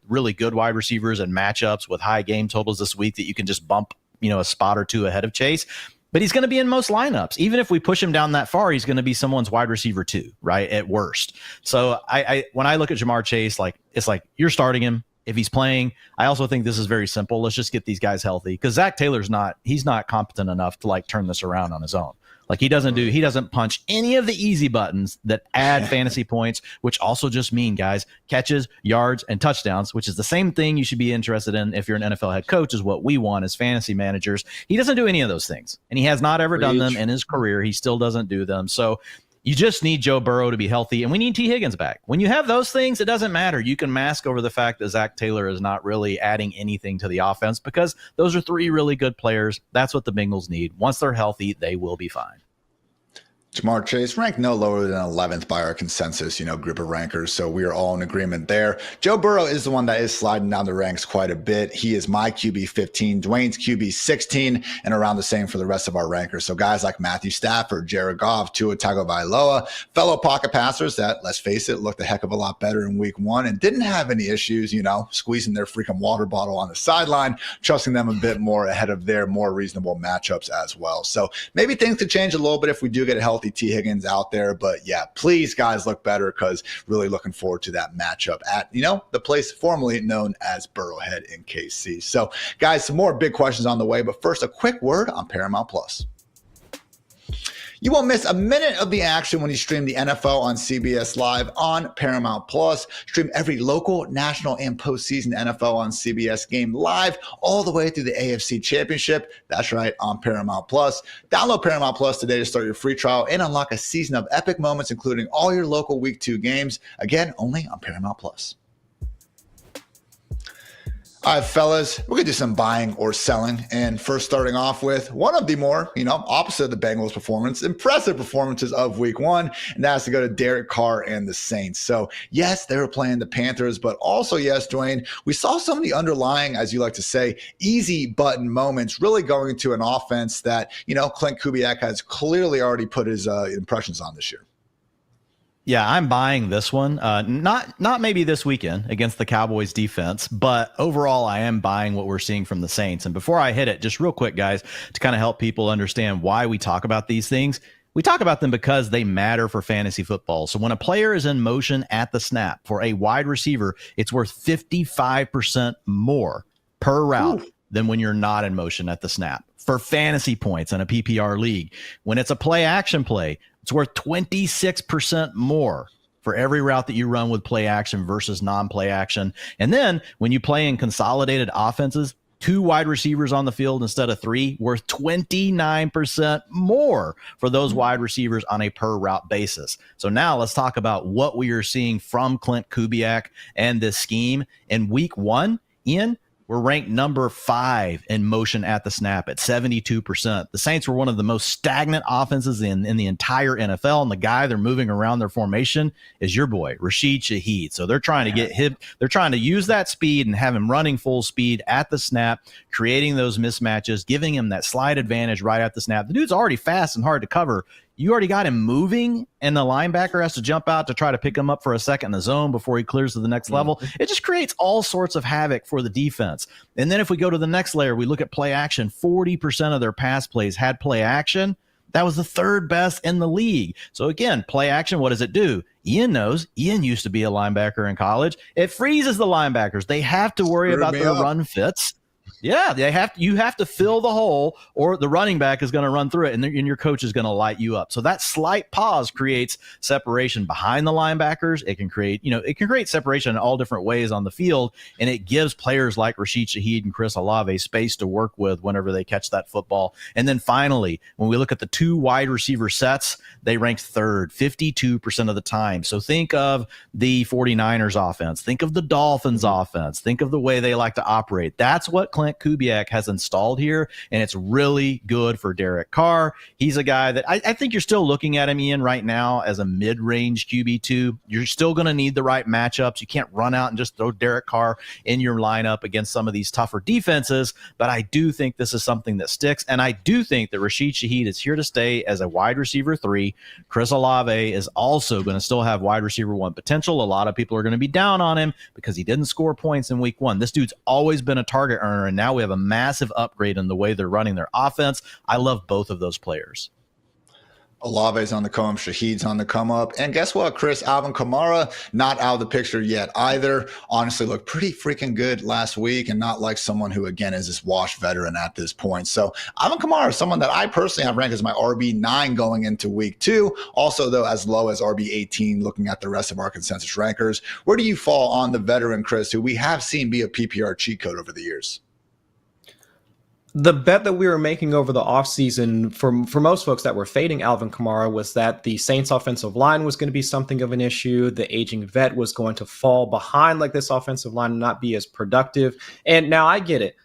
really good wide receivers and matchups with high game totals this week that you can just bump, a spot or 2 ahead of Chase. But he's going to be in most lineups. Even if we push him down that far, he's going to be someone's wide receiver 2, right, at worst. So when I look at Jamar Chase, it's like you're starting him. If he's playing, I also think this is very simple. Let's just get these guys healthy, because Zach Taylor's not competent enough to turn this around on his own. He doesn't punch any of the easy buttons that add fantasy points, which also just mean, guys, catches, yards, and touchdowns, which is the same thing you should be interested in if you're an NFL head coach, is what we want as fantasy managers. He doesn't do any of those things, and he has not ever done them in his career. He still doesn't do them. So you just need Joe Burrow to be healthy, and we need T. Higgins back. When you have those things, it doesn't matter. You can mask over the fact that Zach Taylor is not really adding anything to the offense, because those are 3 really good players. That's what the Bengals need. Once they're healthy, they will be fine. Jamar Chase ranked no lower than 11th by our consensus, group of rankers. So we are all in agreement there. Joe Burrow is the one that is sliding down the ranks quite a bit. He is my QB 15, Dwayne's QB 16, and around the same for the rest of our rankers. So guys like Matthew Stafford, Jared Goff, Tua Tagovailoa, fellow pocket passers that, let's face it, looked a heck of a lot better in week 1 and didn't have any issues, squeezing their freaking water bottle on the sideline, trusting them a bit more ahead of their more reasonable matchups as well. So maybe things could change a little bit if we do get a healthy T. Higgins out there. But yeah, please, guys, look better, because really looking forward to that matchup at, the place formerly known as Burrowhead in KC. So, guys, some more big questions on the way. But first, a quick word on Paramount Plus. You won't miss a minute of the action when you stream the NFL on CBS Live on Paramount Plus. Stream every local, national, and postseason NFL on CBS game live all the way through the AFC Championship. That's right, on Paramount Plus. Download Paramount Plus today to start your free trial and unlock a season of epic moments, including all your local Week 2 games. Again, only on Paramount Plus. All right, fellas, we're going to do some buying or selling. And first, starting off with one of the more, opposite of the Bengals performance, impressive performances of week 1. And that has to go to Derek Carr and the Saints. So, yes, they were playing the Panthers, but also, yes, Dwayne, we saw some of the underlying, as you like to say, easy button moments really going to an offense that, Clint Kubiak has clearly already put his impressions on this year. Yeah, I'm buying this one. Not maybe this weekend against the Cowboys defense, but overall I am buying what we're seeing from the Saints. And before I hit it, just real quick, guys, to kind of help people understand why we talk about these things. We talk about them because they matter for fantasy football. So when a player is in motion at the snap for a wide receiver, it's worth 55% more per route than when you're not in motion at the snap. For fantasy points in a PPR league, when it's a play action play, it's worth 26% more for every route that you run with play action versus non-play action. And then when you play in consolidated offenses, 2 wide receivers on the field instead of 3, worth 29% more for those wide receivers on a per route basis. So now let's talk about what we are seeing from Clint Kubiak and this scheme. In week 1, Ian, were ranked number 5 in motion at the snap at 72%. The Saints were one of the most stagnant offenses in the entire NFL, and the guy they're moving around their formation is your boy, Rashid Shaheed. So they're trying to get him, they're trying to use that speed and have him running full speed at the snap, creating those mismatches, giving him that slide advantage right at the snap. The dude's already fast and hard to cover. You already got him moving, and the linebacker has to jump out to try to pick him up for a second in the zone before he clears to the next level. It just creates all sorts of havoc for the defense. And then if we go to the next layer, we look at play action. 40% of their pass plays had play action. That was the 3rd best in the league. So again, play action, what does it do? Ian knows. Ian used to be a linebacker in college. It freezes the linebackers. They have to worry about their run fits. Yeah, you have to fill the hole, or the running back is going to run through it, and your coach is going to light you up. So that slight pause creates separation behind the linebackers. It can create separation in all different ways on the field, and it gives players like Rashid Shaheed and Chris Olave space to work with whenever they catch that football. And then finally, when we look at the 2 wide receiver sets, they ranked 3rd 52% of the time. So think of the 49ers offense, think of the Dolphins offense, think of the way they like to operate. That's what Clint Kubiak has installed here, and it's really good for Derek Carr. He's a guy that I think you're still looking at him, Ian, right now as a mid-range QB2. You're still going to need the right matchups. You can't run out and just throw Derek Carr in your lineup against some of these tougher defenses, but I do think this is something that sticks, and I do think that Rashid Shaheed is here to stay as a wide receiver 3. Chris Olave is also going to still have wide receiver 1 potential. A lot of people are going to be down on him because he didn't score points in week 1. This dude's always been a target earner, and now we have a massive upgrade in the way they're running their offense. I love both of those players. Olave's on the come up, Shaheed's on the come up. And guess what, Chris? Alvin Kamara, not out of the picture yet either. Honestly, looked pretty freaking good last week, and not like someone who, again, is this washed veteran at this point. So Alvin Kamara is someone that I personally have ranked as my RB9 going into week 2. Also, though, as low as RB18, looking at the rest of our consensus rankers. Where do you fall on the veteran, Chris, who we have seen be a PPR cheat code over the years? The bet that we were making over the offseason for most folks that were fading Alvin Kamara was that the Saints offensive line was going to be something of an issue. The aging vet was going to fall behind like this offensive line and not be as productive. And now I get it.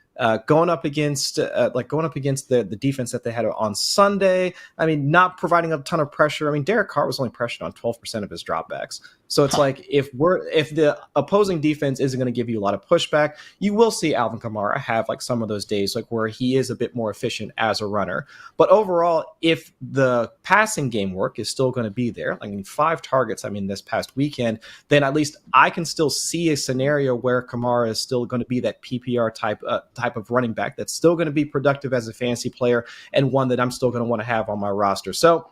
Going up against the defense that they had on Sunday. I mean, not providing a ton of pressure. I mean, Derek Carr was only pressured on 12% of his dropbacks. So it's like if the opposing defense isn't going to give you a lot of pushback, you will see Alvin Kamara have like some of those days like where he is a bit more efficient as a runner. But overall, if the passing game work is still going to be there, I mean 5 targets, this past weekend, then at least I can still see a scenario where Kamara is still going to be that PPR type of running back that's still going to be productive as a fantasy player, and one that I'm still going to want to have on my roster. So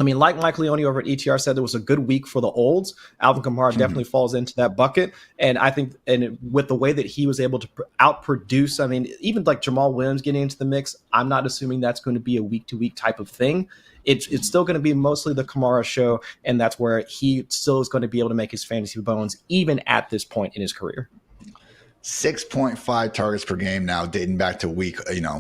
like Mike Leone over at ETR said, there was a good week for the olds. Alvin Kamara definitely falls into that bucket. And I think, with the way that he was able to outproduce, even like Jamal Williams getting into the mix, I'm not assuming that's going to be a week-to-week type of thing. It's still going to be mostly the Kamara show, and that's where he still is going to be able to make his fantasy bones, even at this point in his career. 6.5 targets per game now, dating back to week,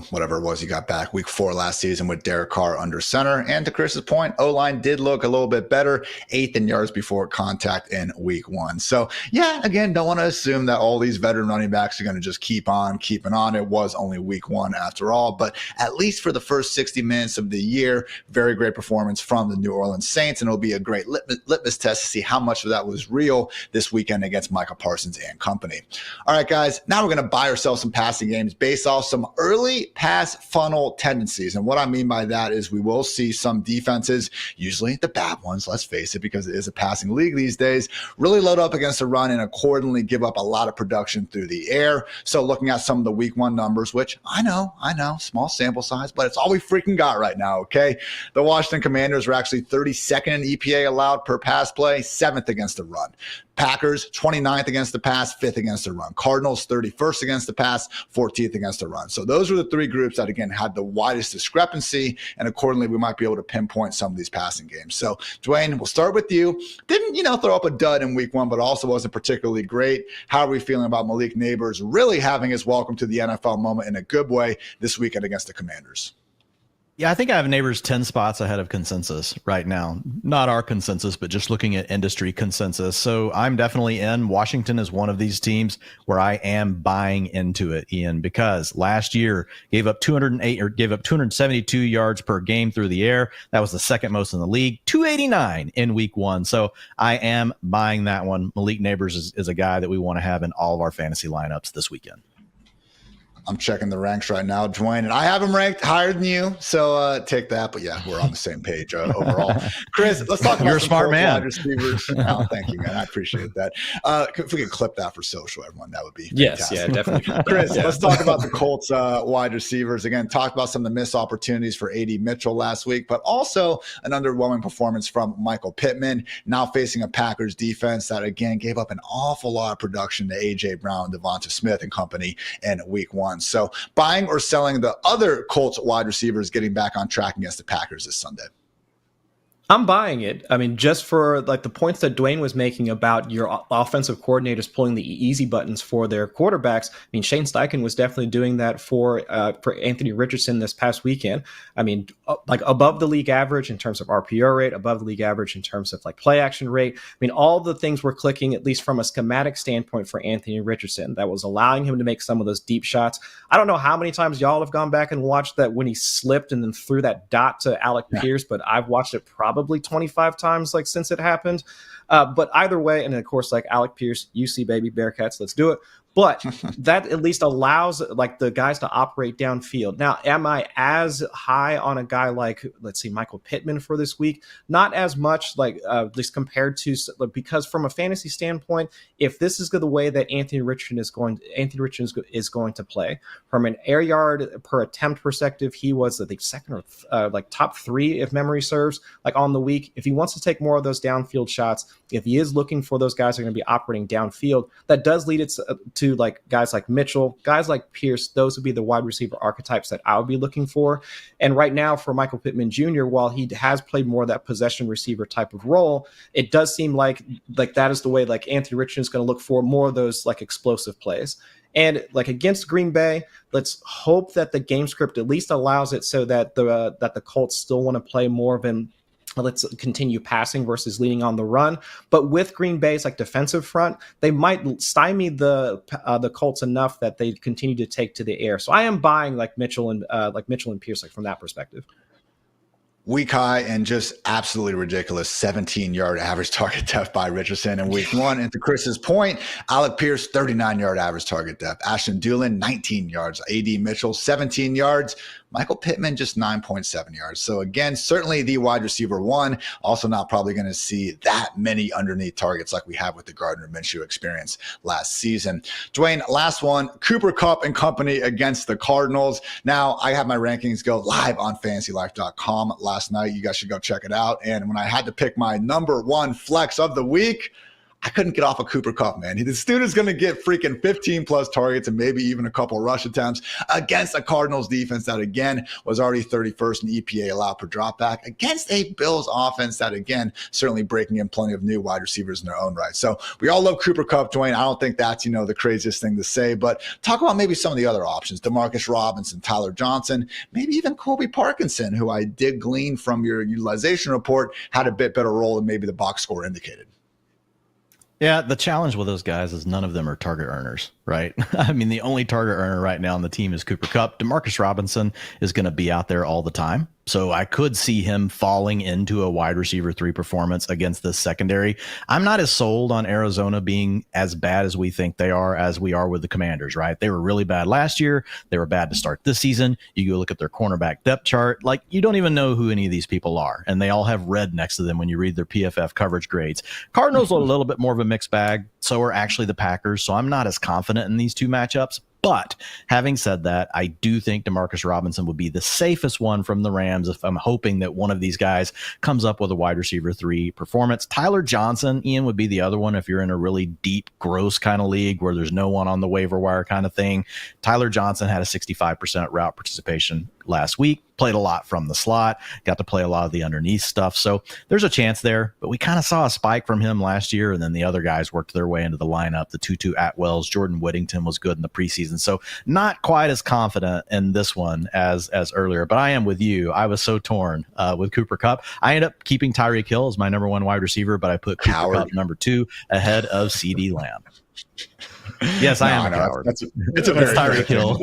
whatever it was he got back, week 4 last season with Derek Carr under center. And to Chris's point, O-line did look a little bit better, 8th in yards before contact in week 1. So, yeah, again, don't want to assume that all these veteran running backs are going to just keep on keeping on. It was only week 1 after all. But at least for the first 60 minutes of the year, very great performance from the New Orleans Saints. And it'll be a great litmus test to see how much of that was real this weekend against Micah Parsons and company. All right, guys, now we're going to buy ourselves some passing games based off some early pass funnel tendencies. And what I mean by that is we will see some defenses, usually the bad ones, let's face it, because it is a passing league these days, really load up against the run and accordingly give up a lot of production through the air. So looking at some of the week 1 numbers, which I know, small sample size, but it's all we freaking got right now, okay? The Washington Commanders are actually 32nd in EPA allowed per pass play, 7th against the run. Packers, 29th against the pass, 5th against the run. Cardinals, 31st against the pass, 14th against the run. So those are the 3 groups that, again, had the widest discrepancy, and accordingly, we might be able to pinpoint some of these passing games. So, Dwayne, we'll start with you. Didn't, throw up a dud in week 1, but also wasn't particularly great. How are we feeling about Malik Neighbors really having his welcome to the NFL moment in a good way this weekend against the Commanders? Yeah, I think I have Neighbors 10 spots ahead of consensus right now. Not our consensus, but just looking at industry consensus. So I'm definitely in. Washington is one of these teams where I am buying into it, Ian, because last year gave up 272 yards per game through the air. That was the second most in the league, 289 in week 1. So I am buying that one. Malik Neighbors is a guy that we want to have in all of our fantasy lineups this weekend. I'm checking the ranks right now, Dwayne, and I have him ranked higher than you. So take that. But yeah, we're on the same page overall. Chris, let's talk about You're a smart man. wide receivers. Oh, thank you, man. I appreciate that. If we could clip that for social, everyone, that would be yes, fantastic. yeah, definitely. Chris, let's talk about the Colts wide receivers. Again, talked about some of the missed opportunities for A.D. Mitchell last week, but also an underwhelming performance from Michael Pittman, now facing a Packers defense that, again, gave up an awful lot of production to A.J. Brown, Devonta Smith and company in week 1. So buying or selling the other Colts wide receivers getting back on track against the Packers this Sunday? I'm buying it. I mean, just for like the points that Dwayne was making about your offensive coordinators pulling the easy buttons for their quarterbacks. I mean, Shane Steichen was definitely doing that for Anthony Richardson this past weekend. I mean, like above the league average in terms of RPO rate, above the league average in terms of like play action rate. I mean, all the things were clicking, at least from a schematic standpoint for Anthony Richardson, that was allowing him to make some of those deep shots. I don't know how many times y'all have gone back and watched that when he slipped and then threw that dot to Alec Pierce, but I've watched it probably 25 times like since it happened. But either way, and of course, like Alec Pierce, UC baby Bearcats, let's do it. But that at least allows like the guys to operate downfield. Now, am I as high on a guy like, let's see, Michael Pittman for this week? Not as much, like at least compared to, because from a fantasy standpoint, if this is the way that Anthony Richardson is going to play, from an air yard per attempt perspective, he was I think second or like top 3 if memory serves, like on the week. If he wants to take more of those downfield shots, if he is looking for those guys who are going to be operating downfield, that does lead it to like guys like Mitchell, guys like Pierce. Those would be the wide receiver archetypes that I would be looking for. And right now for Michael Pittman Jr., while he has played more of that possession receiver type of role, it does seem like that is the way like Anthony Richardson is going to look for more of those like explosive plays. And like against Green Bay, let's hope that the game script at least allows it so that the Colts still want to play more of an let's continue passing versus leaning on the run. But with Green Bay's like defensive front, they might stymie the Colts enough that they continue to take to the air. So I am buying like Mitchell and Pierce like from that perspective. Week high and just absolutely ridiculous 17-yard average target depth by Richardson in week 1. And to Chris's point, Alec Pierce, 39-yard average target depth. Ashton Dulin, 19 yards. A.D. Mitchell, 17 yards. Michael Pittman, just 9.7 yards. So again, certainly the wide receiver 1, also not probably going to see that many underneath targets like we have with the Gardner Minshew experience last season. Dwayne, last one, Cooper Kupp and company against the Cardinals. Now, I have my rankings go live on FantasyLife.com last night. You guys should go check it out. And when I had to pick my number 1 flex of the week, I couldn't get off of Cooper Kupp, man. This dude is going to get freaking 15 plus targets and maybe even a couple rush attempts against a Cardinals defense that, again, was already 31st in EPA allowed per dropback against a Bills offense that, again, certainly breaking in plenty of new wide receivers in their own right. So we all love Cooper Kupp, Dwayne. I don't think that's, the craziest thing to say, but talk about maybe some of the other options. Demarcus Robinson, Tyler Johnson, maybe even Colby Parkinson, who I did glean from your utilization report, had a bit better role than maybe the box score indicated. Yeah, the challenge with those guys is none of them are target earners, right? I mean, the only target earner right now on the team is Cooper Kupp. Demarcus Robinson is going to be out there all the time. So I could see him falling into a wide receiver 3 performance against this secondary. I'm not as sold on Arizona being as bad as we think they are as we are with the Commanders, right? They were really bad last year. They were bad to start this season. You go look at their cornerback depth chart. Like, you don't even know who any of these people are. And they all have red next to them when you read their PFF coverage grades. Cardinals are a little bit more of a mixed bag. So are actually the Packers. So I'm not as confident in these two matchups. But having said that, I do think Demarcus Robinson would be the safest one from the Rams if I'm hoping that one of these guys comes up with a wide receiver 3 performance. Tyler Johnson, Ian, would be the other one if you're in a really deep, gross kind of league where there's no one on the waiver wire kind of thing. Tyler Johnson had a 65% route participation last week. played a lot from the slot, got to play a lot of the underneath stuff. So there's a chance there, but we kind of saw a spike from him last year, and then the other guys worked their way into the lineup. The Tutu Atwells, Jordan Whittington was good in the preseason. So not quite as confident in this one as earlier, but I am with you. I was so torn with Cooper Kupp. I ended up keeping Tyreek Hill as my number one wide receiver, but I put Cooper Kupp number 2 ahead of CD Lamb. Yes, I am a coward. It's a very Tyreek Hill.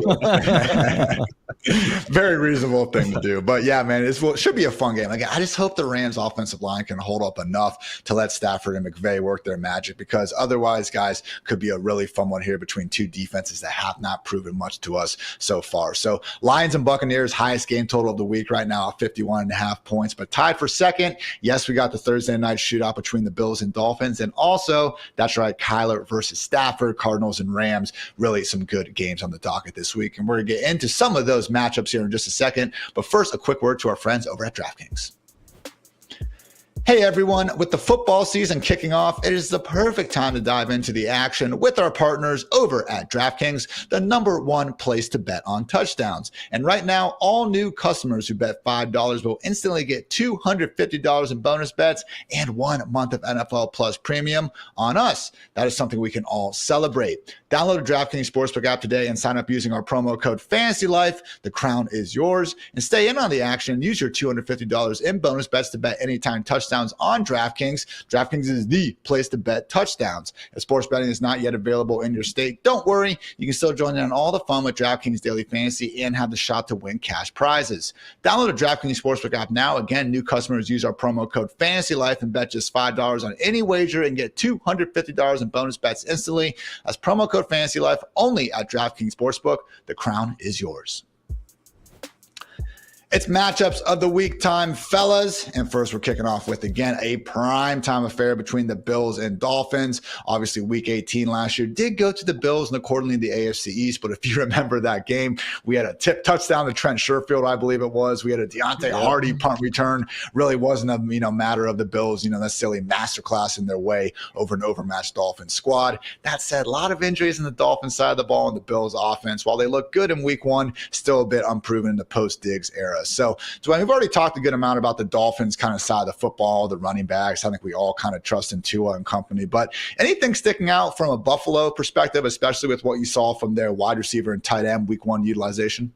Very reasonable thing to do. But yeah, man, it should be a fun game. Like, I just hope the Rams offensive line can hold up enough to let Stafford and McVay work their magic, because otherwise, guys, could be a really fun one here between two defenses that have not proven much to us so far. So Lions and Buccaneers, highest game total of the week right now, 51.5 points, but tied for second. Yes, we got the Thursday night shootout between the Bills and Dolphins. And also, that's right, Kyler versus Stafford, Cardinals and Rams. Really some good games on the docket this week. And we're going to get into some of those matchups here in just a second. But first, a quick word to our friends over at DraftKings. Hey everyone, with the football season kicking off, it is the perfect time to dive into the action with our partners over at DraftKings, the #1 place to bet on touchdowns. And right now, all new customers who bet $5 will instantly get $250 in bonus bets and 1 month of NFL Plus Premium on us. That is something we can all celebrate. Download the DraftKings Sportsbook app today and sign up using our promo code FANTASYLIFE. The crown is yours. And stay in on the action. Use your $250 in bonus bets to bet anytime touchdowns on DraftKings. DraftKings is the place to bet touchdowns. If sports betting is not yet available in your state, don't worry. You can still join in on all the fun with DraftKings Daily Fantasy and have the shot to win cash prizes. Download the DraftKings Sportsbook app now. Again, new customers use our promo code FANTASYLIFE and bet just $5 on any wager and get $250 in bonus bets instantly. That's promo code FANTASYLIFE only at DraftKings Sportsbook. The crown is yours. It's matchups of the week time, fellas. And first, we're kicking off with, again, a prime time affair between the Bills and Dolphins. Obviously, week 18 last year did go to the Bills and accordingly the AFC East. But if you remember that game, we had a tip touchdown to Trent Sherfield, I believe it was. We had a Deontay Hardy punt return. Really wasn't a matter of the Bills, necessarily masterclass in their way over an overmatched Dolphins squad. That said, a lot of injuries in the Dolphins side of the ball and the Bills offense. While they look good in week 1, still a bit unproven in the post-Diggs era. So, Dwayne, we've already talked a good amount about the Dolphins kind of side of the football, the running backs. I think we all kind of trust in Tua and company. But anything sticking out from a Buffalo perspective, especially with what you saw from their wide receiver and tight end week 1 utilization?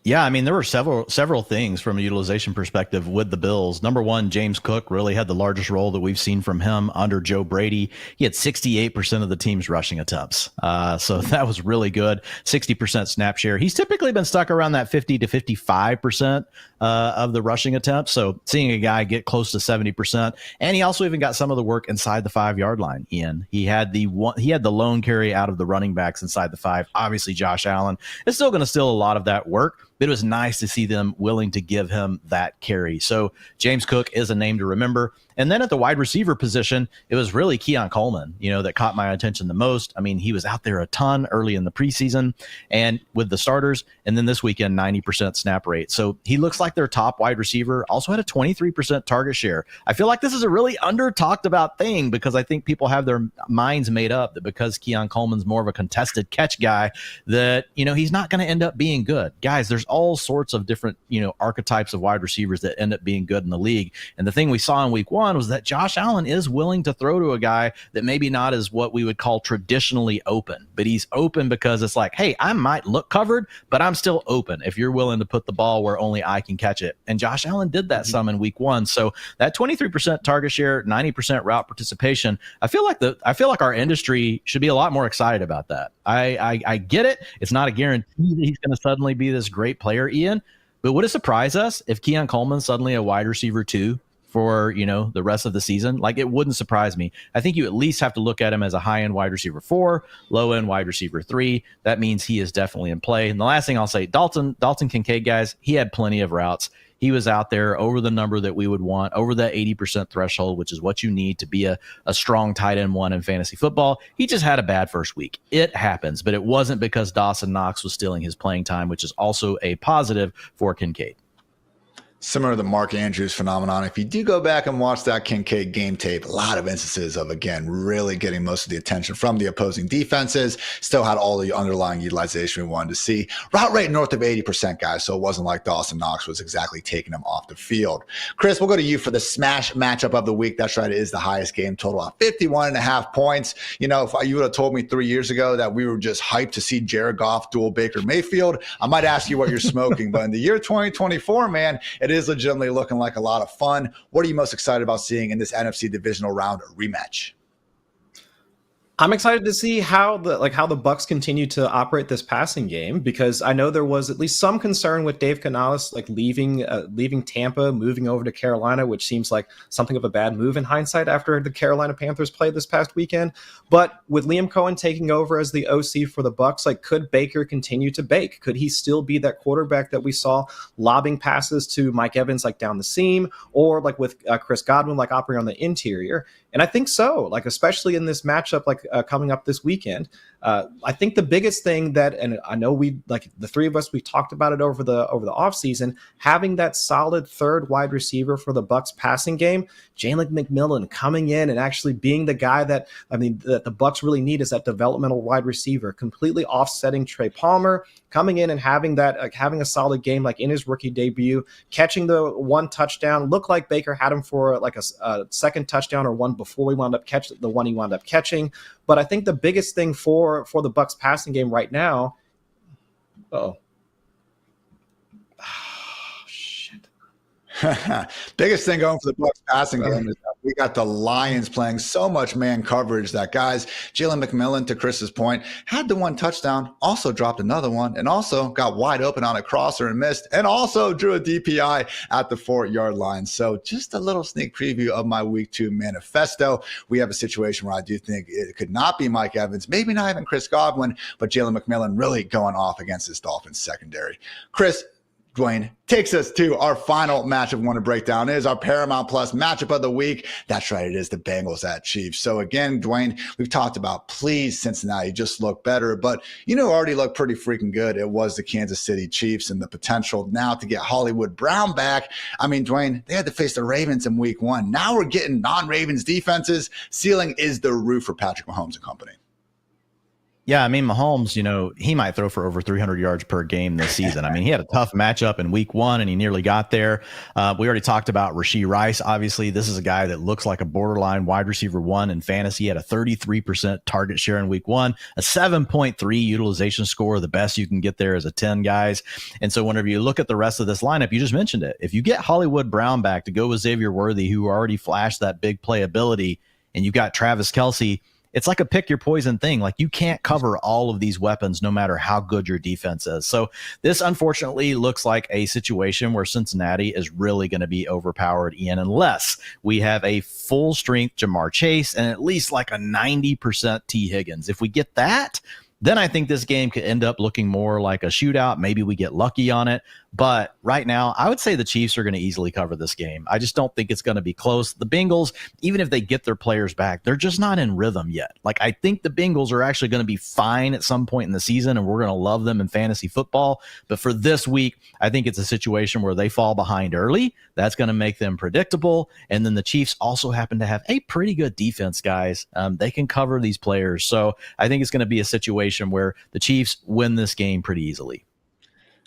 Yeah, I mean, there were several things from a utilization perspective with the Bills. Number one, James Cook really had the largest role that we've seen from him under Joe Brady. He had 68% of the team's rushing attempts. So that was really good. 60% snap share. He's typically been stuck around that 50 to 55% of the rushing attempts. So seeing a guy get close to 70%. And he also even got some of the work inside the 5-yard line, Ian. He had the lone carry out of the running backs inside the 5. Obviously, Josh Allen is still going to steal a lot of that work. But it was nice to see them willing to give him that carry. So James Cook is a name to remember. And then at the wide receiver position, it was really Keon Coleman, that caught my attention the most. I mean, he was out there a ton early in the preseason and with the starters. And then this weekend, 90% snap rate. So he looks like their top wide receiver. Also had a 23% target share. I feel like this is a really under talked about thing because I think people have their minds made up that because Keon Coleman's more of a contested catch guy that, he's not going to end up being good. Guys, there's all sorts of different, archetypes of wide receivers that end up being good in the league. And the thing we saw in week 1 was that Josh Allen is willing to throw to a guy that maybe not is what we would call traditionally open, but he's open because it's like, hey, I might look covered, but I'm still open if you're willing to put the ball where only I can catch it. And Josh Allen did that some in week 1. So that 23% target share, 90% route participation, I feel like our industry should be a lot more excited about that. I get it. It's not a guarantee that he's going to suddenly be this great player, Ian, but would it surprise us if Keon Coleman's suddenly a wide receiver 2 for, the rest of the season? Like, it wouldn't surprise me. I think you at least have to look at him as a high-end wide receiver 4, low-end wide receiver 3. That means he is definitely in play. And the last thing I'll say, Dalton Kincaid, guys, he had plenty of routes. He was out there over the number that we would want, over that 80% threshold, which is what you need to be a strong tight end 1 in fantasy football. He just had a bad first week. It happens, but it wasn't because Dawson Knox was stealing his playing time, which is also a positive for Kincaid. Similar to the Mark Andrews phenomenon, if you do go back and watch that Kincaid game tape, a lot of instances of, again, really getting most of the attention from the opposing defenses, still had all the underlying utilization we wanted to see. Route rate north of 80%, guys, so it wasn't like Dawson Knox was exactly taking him off the field. Chris, we'll go to you for the smash matchup of the week. That's right, it is the highest game total at 51.5 points. You know, if you would have told me 3 years ago that we were just hyped to see Jared Goff duel Baker Mayfield, I might ask you what you're smoking. But in the year 2024, man, it is legitimately looking like a lot of fun. What are you most excited about seeing in this NFC divisional round rematch? I'm excited to see how the Bucks continue to operate this passing game, because I know there was at least some concern with Dave Canales leaving Tampa, moving over to Carolina, which seems like something of a bad move in hindsight after the Carolina Panthers played this past weekend. But with Liam Cohen taking over as the OC for the Bucks, could Baker continue to bake? Could he still be that quarterback that we saw lobbing passes to Mike Evans down the seam, or with Chris Godwin operating on the interior? And I think so, especially in this matchup coming up this weekend. I think the biggest thing and I know the three of us, we talked about it over the offseason, having that solid third wide receiver for the Bucks passing game, Jalen McMillan coming in and actually being the guy that the Bucks really need, is that developmental wide receiver, completely offsetting Trey Palmer, coming in and having a solid game in his rookie debut, catching the one touchdown. Looked like Baker had him for a second touchdown or one before we wound up catching the one he wound up catching. But I think the biggest thing for the Bucks passing game right now, biggest thing going for the Bucks passing game is that we got the Lions playing so much man coverage that, guys, Jalen McMillan, to Chris's point, had the one touchdown, also dropped another one, and also got wide open on a crosser and missed, and also drew a DPI at the 4-yard line. So just a little sneak preview of my week 2 manifesto. We have a situation where I do think it could not be Mike Evans, maybe not even Chris Godwin, but Jalen McMillan really going off against this Dolphins secondary. Chris, Dwain takes us to our final matchup we want to break down. It is our Paramount Plus matchup of the week. That's right, it is the Bengals at Chiefs. So again, Dwain, we've talked about, please, Cincinnati, just look better. But already looked pretty freaking good. It was the Kansas City Chiefs, and the potential now to get Hollywood Brown back. I mean, Dwain, they had to face the Ravens in week 1. Now we're getting non-Ravens defenses. Ceiling is the roof for Patrick Mahomes and company. Yeah, I mean, Mahomes, he might throw for over 300 yards per game this season. I mean, he had a tough matchup in week 1, and he nearly got there. We already talked about Rashee Rice. Obviously, this is a guy that looks like a borderline wide receiver 1 in fantasy. He had a 33% target share in week 1, a 7.3 utilization score. The best you can get there is a 10, guys. And so whenever you look at the rest of this lineup, you just mentioned it. If you get Hollywood Brown back to go with Xavier Worthy, who already flashed that big playability, and you got Travis Kelce, it's like a pick your poison thing. You can't cover all of these weapons no matter how good your defense is. So this unfortunately looks like a situation where Cincinnati is really going to be overpowered, Ian, unless we have a full strength Jamar Chase and at least a 90% T Higgins. If we get that, then I think this game could end up looking more like a shootout. Maybe we get lucky on it. But right now, I would say the Chiefs are going to easily cover this game. I just don't think it's going to be close. The Bengals, even if they get their players back, they're just not in rhythm yet. I think the Bengals are actually going to be fine at some point in the season, and we're going to love them in fantasy football. But for this week, I think it's a situation where they fall behind early. That's going to make them predictable. And then the Chiefs also happen to have a pretty good defense, guys. They can cover these players. So I think it's going to be a situation where the Chiefs win this game pretty easily.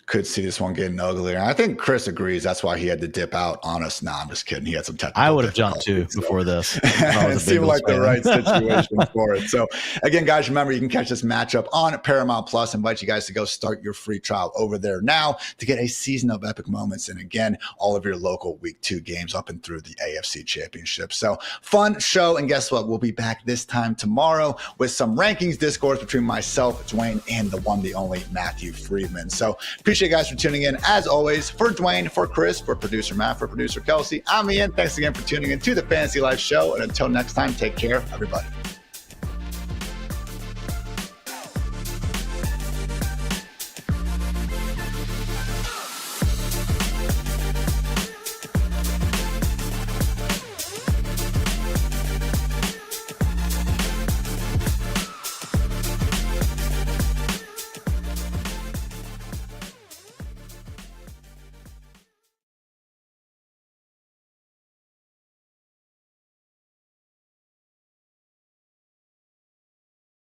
Could see this one getting uglier. And I think Chris agrees. That's why he had to dip out on us. Nah, I'm just kidding. He had some technical. I would have jumped too before this. It seemed like the right situation for it. So again, guys, remember, you can catch this matchup on Paramount Plus. I invite you guys to go start your free trial over there now to get a season of epic moments. And again, all of your local week 2 games up and through the AFC Championship. So fun show. And guess what? We'll be back this time tomorrow with some rankings discourse between myself, Dwain, and the one, the only Matthew Friedman. So appreciate you guys for tuning in. As always, for Dwain, for Chris, for producer Matt, for producer Kelsey, I'm Ian. Thanks again for tuning in to the Fantasy Life Show. And until next time, take care, everybody.